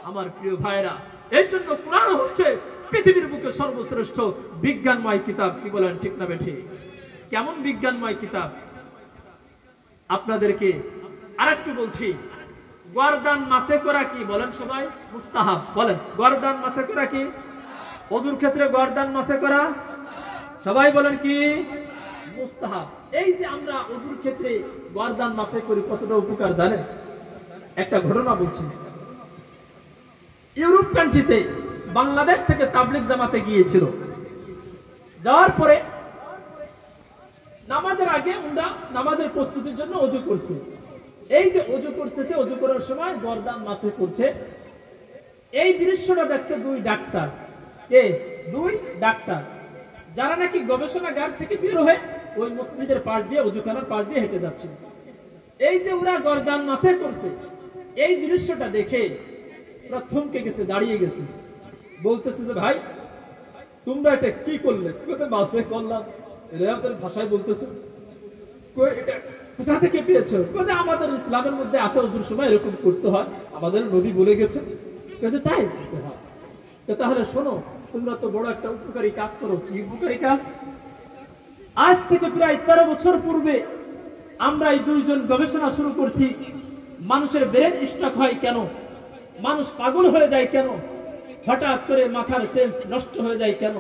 আমার প্রিয় ভাইরা, এই জন্য কোরআন হচ্ছে পৃথিবীর বুকে সর্বশ্রেষ্ঠ বিজ্ঞানময় কিতাব। কি বলেন, ঠিক না বেঠি? কেমন বিজ্ঞানময় কিতাব? আপনাদেরকে আরেকটু বলছি, গর্দান মাসে করা কি বলেন সবাই? মুস্তাহাব। বলেন, গর্দান মাসে করা কি? ওযুর ক্ষেত্রে গর্দান মাসে করা সবাই বলেন কি? মুস্তাহাব। এই যে আমরা ওযুর ক্ষেত্রে গর্দান মাসে করি, কতটা উপকার জানেন? একটা ঘটনা বলছি। ইউরোপ কান্ট্রিতে বাংলাদেশ থেকে তাবলিগ জামাতে গিয়েছিল। যাওয়ার পরে নামাজের আগে ওরা নামাজের প্রস্তুতির জন্য ওযু করছে। এই যে ওযু করতেছে, ওযু করার সময় গর্দান মাসে করছে। এই দৃশ্যটা দেখছে দুই ডাক্তার। কে? দুই ডাক্তার, যারা নাকি গবেষণাগার থেকে বের হয়ে ওই মসজিদের পাশ দিয়ে, ওযুখানার পাশ দিয়ে হেঁটে যাচ্ছে। এই যে ওরা গর্দান মাসে করছে, এই দৃশ্যটা দেখে ওরা থমকে গেছে, দাঁড়িয়ে গেছে। বলতেছে যে ভাই, তোমরা এটা কি করলে? মাসে করলাম। এরা ওদের ভাষায় বলতেছে, এটা কোথা থেকে পেয়েছো? আমাদের ইসলামের মধ্যে আছে ওযুর সময় এরকম করতে হয়, আমাদের নবী বলে গেছে। তাই তাহলে শোনো, তোমরা তো বড় একটা উপকারী কাজ করো। কি উপকারী কাজ? আজ থেকে প্রায় 13 বছর পূর্বে আমরা এই দুইজন গবেষণা শুরু করছি। মানুষের ব্রেন স্ট্রোক হয় কেন? মানুষ পাগল হয়ে যায় কেন? হঠাৎ করে মাথার সেন্স নষ্ট হয়ে যায় কেন?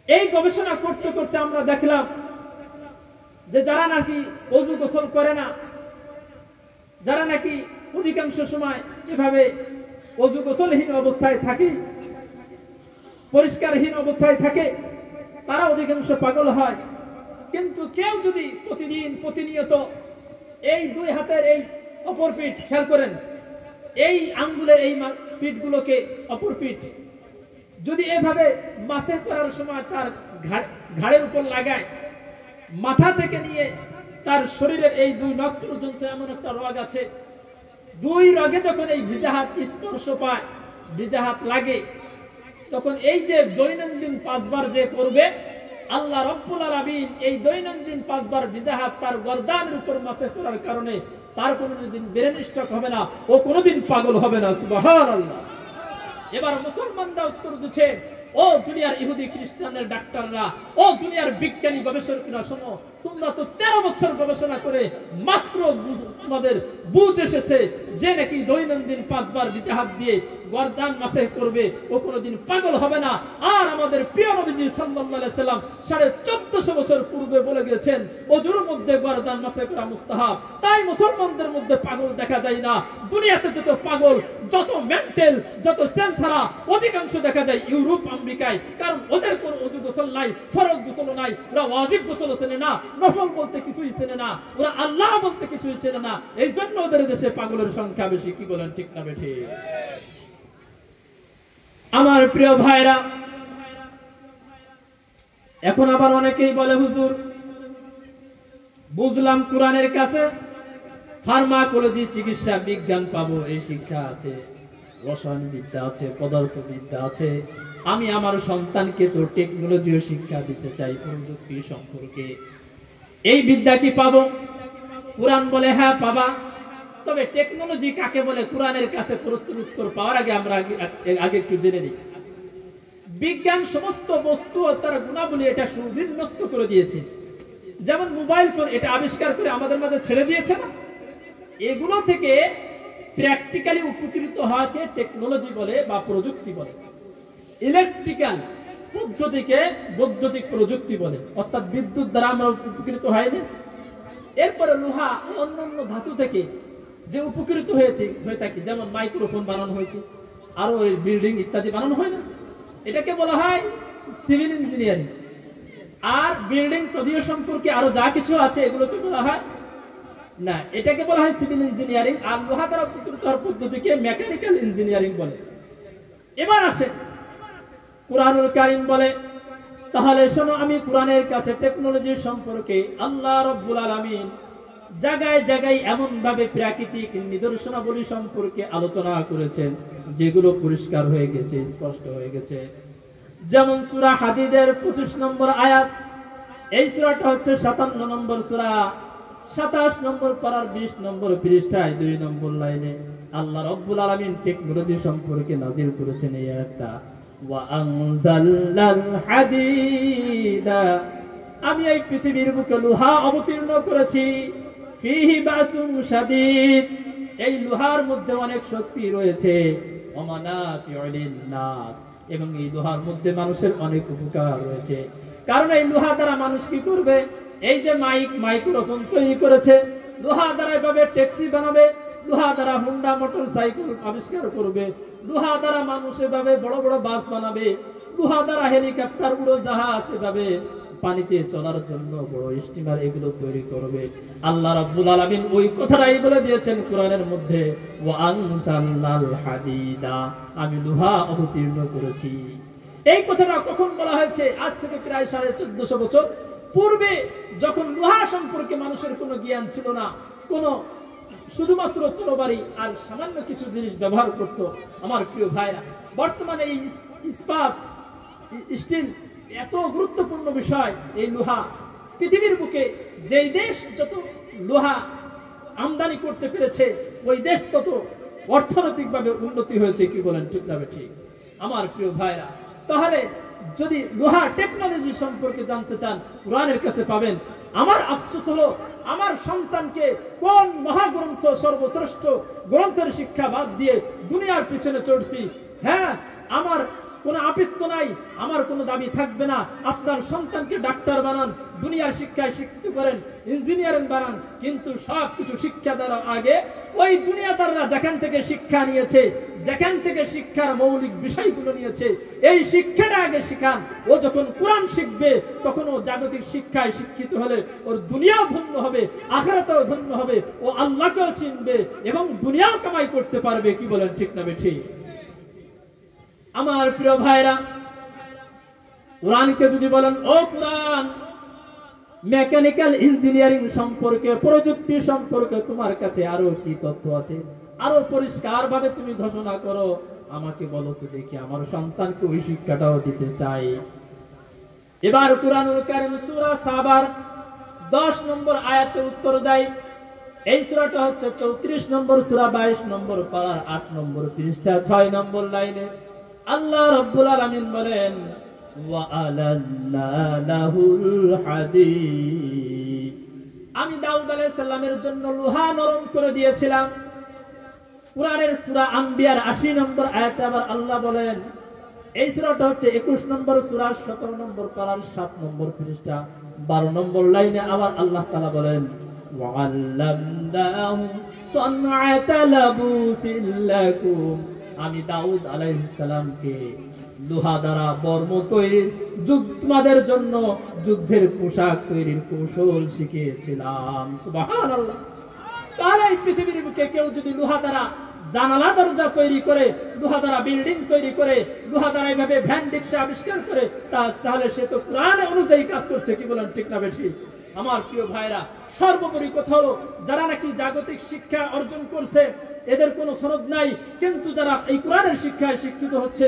এই গবেষণা করতে করতে আমরা দেখলাম যে যারা নাকি ওযু গোসল করে না, যারা নাকি অধিকাংশ সময় এভাবে ওযু গোসলহীন অবস্থায় থাকে, পরিষ্কারহীন অবস্থায় থাকে, তারা অধিকাংশ পাগল হয়। কিন্তু কেউ যদি প্রতিদিন প্রতিনিয়ত এই দুই হাতের এই অপর পিঠ খেয়াল করেন, এই আঙ্গুলের এই পিঠগুলোকে, অপর পিঠ যদি এভাবে মাসেহ করার সময় তার ঘাড়ের উপর লাগায়, মাথা থেকে নিয়ে তার শরীরের এই দুই নখ পর্যন্ত এমন একটা রগ আছে, দুই রগে যখন এই ভিজা হাত স্পর্শ পায়, ভিজা হাত লাগে, তখন এই যে দৈনন্দিন 5 বার যে পড়বে, আল্লাহ রাব্বুল আলামিন এই দৈনন্দিন 5 বার ভিজা হাত তার গর্দানের উপর মাসেহ করার কারণে তার কোনোদিন ব্রেন স্ট্রোক হবে না, ও কোনোদিন পাগল হবে না। সুবহানাল্লাহ। এবার মুসলমানরা উত্তর দিচ্ছে, ও দুনিয়ার ইহুদি খ্রিস্টানের ডাক্তাররা, ও দুনিয়ার বিজ্ঞানী গবেষকরা, শোনো, তোমরা তো 13 বছর গবেষণা করে মাত্র তোমাদের বুঝ এসেছে যে নাকি দৈনন্দিন 5 বার ভিজা হাত দিয়ে গর্দান মাসেহ করবে, ও কোনোদিন পাগল হবে না। আর আমাদের প্রিয় নবীজি সাল্লাল্লাহু আলাইহি সাল্লাম 1450 বছর পূর্বে বলে গিয়েছেন ওযুর মধ্যে গর্দান মাসেহ করা মুস্তাহাব। তাই মুসলমানদের মধ্যে পাগল দেখা যায় না। দুনিয়াতে যত পাগল, যত মেন্টাল, যত সেন্সারা, অধিকাংশ দেখা যায় ইউরোপ আমেরিকায়। কারণ ওদের কোনো ওযু গোসল নাই, ফরজ গোসল নাই, ওরা ওয়াজিব গোসল চেনে না, নফল বলতে কিছুই চেনে না, ওরা আল্লাহ বলতে কিছুই চেনে না। এই জন্য ওদের দেশে পাগলের সংখ্যা বেশি। কি বলেন, ঠিক না বেঠি? আমার প্রিয় ভাইরা, এখন আবার অনেকেই বলে, হুজুর বুঝলাম কোরআনের কাছে ফার্মাকোলজি, চিকিৎসা বিজ্ঞান পাবো, এই শিক্ষা আছে, রসায়ন বিদ্যা আছে, পদার্থবিদ্যা আছে, আমি আমার সন্তানকে তো টেকনোলজিও শিক্ষা দিতে চাই, প্রযুক্তি সম্পর্কে, এই বিদ্যা কি পাবো? কোরআন বলে হ্যাঁ পাবা। তবে টেকনোলজি কাকে বলে কোরআনের কাছে প্রশ্ন উত্তর পাওয়ার আগে আমরা আগে একটু জেনে নিই। বিজ্ঞান সমস্ত বস্তু ও তার গুণাবলী এটা সুবিন্যস্ত করে দিয়েছে। যেমন মোবাইল ফোন, এটা আবিষ্কার করে আমাদের মাঝে ছেড়ে দিয়েছে না? এগুলো থেকে প্র্যাকটিক্যালি উপকৃত হওয়াকে টেকনোলজি বলে বা প্রযুক্তি বলে। ইলেকট্রিক্যাল পদ্ধতিকে বৈদ্যুতিক প্রযুক্তি বলে, অর্থাৎ বিদ্যুৎ দ্বারা আমরা উপকৃত হয়নি। এরপরে লোহা, অন্যান্য ধাতু থেকে যে উপকৃত হয়ে থাকি, যেমন মাইক্রোফোন বানানো হয়েছে, আরো বিল্ডিং ইত্যাদি বানানো হয় না, এটাকে বলা হয় সিভিল ইঞ্জিনিয়ারিং। আর বিল্ডিং তদীয় সম্পর্কে আরো যা কিছু আছে এগুলোকে বলা হয় না, এটাকে বলা হয় সিভিল ইঞ্জিনিয়ারিং। আর লোহা দ্বারা উপকৃত হওয়ার পদ্ধতিকে মেকানিক্যাল ইঞ্জিনিয়ারিং বলে। এবার আসে কুরআনুল কারীম বলে, তাহলে শোনো, আমি কোরআনের কাছে টেকনোলজি সম্পর্কে আল্লাহ রাব্বুল আলামিন জায়গায় জায়গায় এমন ভাবে প্রাকৃতিক নিদর্শনাবলী সম্পর্কে আলোচনা করেছেন যেগুলো পরিষ্কার হয়ে গেছে, স্পষ্ট হয়ে গেছে। যেমন সূরা হাদীদের 25 নম্বর আয়াত, এই সূরাটা হচ্ছে 57 নম্বর সূরা, 27 নম্বর পারার 20 নম্বর পৃষ্ঠায় 2 নম্বর লাইনে আল্লাহ রাব্বুল আলামিন টেকনোলজি সম্পর্কে নাযিল করেছেন এই আয়াতটা, ওয়া আনজালনাল হাদীদা, আমি এই পৃথিবীর বুকে লোহা অবতীর্ণ করেছি, ফিহি বাসুন শাদীদ, এই লোহার মধ্যে অনেক শক্তি রয়েছে, ওয়া মানাফিউ লিন-নাস, এবং এই লোহার মধ্যে মানুষের অনেক উপকার রয়েছে। কারণ এই লোহা দ্বারা মানুষ কি করবে? এই যে মাইক্রোফোন তৈরি করেছে, লোহা দ্বারা এভাবে ট্যাক্সি বানাবে, লোহা দ্বারা হুন্ডা মোটরসাইকেল আবিষ্কার করবে, লোহা দ্বারা মানুষ এভাবে বড় বড় বাস বানাবে, লোহা দ্বারা হেলিকপ্টার, উড়োজাহাজ, এভাবে পানিতে চলার জন্য বড় স্টিমার এগুলো তৈরি করবে। আল্লাহ রাব্বুল আলামিন ওই কথাটাই বলে দিয়েছেন কোরআনের মধ্যে, ওয়া আনজালনাল হাদীদা, আমি লোহা অবতীর্ণ করেছি। এই কথাটা কখন বলা হয়েছে? আজ থেকে প্রায় 1450 বছর পূর্বে, যখন লোহা সম্পর্কে মানুষের কোনো জ্ঞান ছিল না, কোনো শুধুমাত্র তরবারি আর সামান্য কিছু জিনিস ব্যবহার করত। আমার প্রিয় ভাইরা, বর্তমানে এই ইস্পাত, স্টিল এত গুরুত্বপূর্ণ বিষয়, এই লোহা পৃথিবীর বুকে যেই দেশ যত লোহা আমদানি করতে পেরেছে, ওই দেশ তত অর্থনৈতিকভাবে উন্নতি হয়েছে। কি বলেন, ঠিক না ঠিক? আমার প্রিয় ভাইরা, তাহলে যদি লোহা টেকনোলজি সম্পর্কে জানতে চান, কোরআনের কাছে পাবেন। আমার আফসোস হলো, আমার সন্তানকে কোন মহাগ্রন্থ, সর্বশ্রেষ্ঠ গ্রন্থের শিক্ষা বাদ দিয়ে দুনিয়ার পিছনে চড়ছি। হ্যাঁ, আমার কোনো আপত্তি নাই, আমার কোনো দাবি থাকবে না। আপনার সন্তানকে ডাক্তার বানান, দুনিয়ার শিক্ষায় শিক্ষিত করেন, ইঞ্জিনিয়ারিং বানান, কিন্তু সব কিছু শিক্ষা দেওয়ার আগে ওই দুনিয়াদাররা যেখান থেকে শিক্ষা নিয়েছে, যেখান থেকে শিক্ষার মৌলিক বিষয়গুলো নিয়েছে, এই শিক্ষাটা আগে শিখান। ও যখন কোরআন শিখবে, তখন ও জাগতিক শিক্ষায় শিক্ষিত হলে ওর দুনিয়াও ধন্য হবে, আখিরাতেও ধন্য হবে, ও আল্লাহকেও চিনবে এবং দুনিয়াও কামাই করতে পারবে। কি বলেন, ঠিক না ঠিক? আমার প্রিয় ভাইরা, কোরআনকে যদি বলেন, ও কোরআন, মেকানিক্যাল ইঞ্জিনিয়ারিং সম্পর্কে, প্রযুক্তি সম্পর্কে তোমার কাছে আরো কি তথ্য আছে, আরো পরিষ্কার ভাবে তুমি ঘোষণা করো, আমাকে বলো তো দেখি, আমার সন্তানকে ওই শিক্ষাটাও দিতে চাই। এবার কুরআনুল কারীম সূরা সাবার 10 নম্বর আয়াতে উত্তর দেয়। এই সূরাটা হচ্ছে 34 নম্বর সূরা, 22 নম্বর পারা, 8 নম্বর পৃষ্ঠা, 6 নম্বর লাইনে আল্লাহ রাব্বুল আলামিন বলেন, ওয়া আলান্না লাহুল হাদীদ, আমি দাউদ আলাইহিস সালামের জন্য লোহা নরম করে দিয়েছিলাম। কুরআনের সূরা আম্বিয়ার 80 নম্বর আয়াতে আবার আল্লাহ বলেন, এই সূরাটা হচ্ছে 21 নম্বর সূরা, 17 নম্বর পারার 7 নম্বর পৃষ্ঠা, 12 নম্বর লাইনে আবার আল্লাহ তাআলা বলেন, ওয়া আল্লামনাহু সানআতা লাবুসিল লাকুম, আমি দাউদ আলাইহিস সালামকে লোহা দ্বারা বর্ম তৈরির, তোমাদের জন্য যুদ্ধের পোশাক তৈরির কৌশল শিখিয়েছিলাম। সুবহানাল্লাহ। তাহলে এই পৃথিবীর বুকে কেউ যদি লোহা দ্বারা জানালা দরজা তৈরি করে, লোহা দ্বারা বিল্ডিং তৈরি করে, লোহা দ্বারা এইভাবে ভ্যান রিক্সা আবিষ্কার করে, তাহলে সে তো কোরআন অনুযায়ী কাজ করছে। কি বলেন, ঠিক না বেশি? আমার প্রিয় ভাইরা, সর্বোপরি কথা হলো, যারা নাকি জাগতিক শিক্ষা অর্জন করছে, এদের কোনো সনদ নাই, কিন্তু যারা এই কোরআনের শিক্ষায় শিক্ষিত হচ্ছে,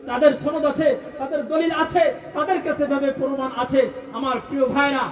তাদের সনদ আছে, তাদের দলিল আছে, তাদের কাছে ভাবে প্রমাণ আছে। আমার প্রিয় ভাইরা,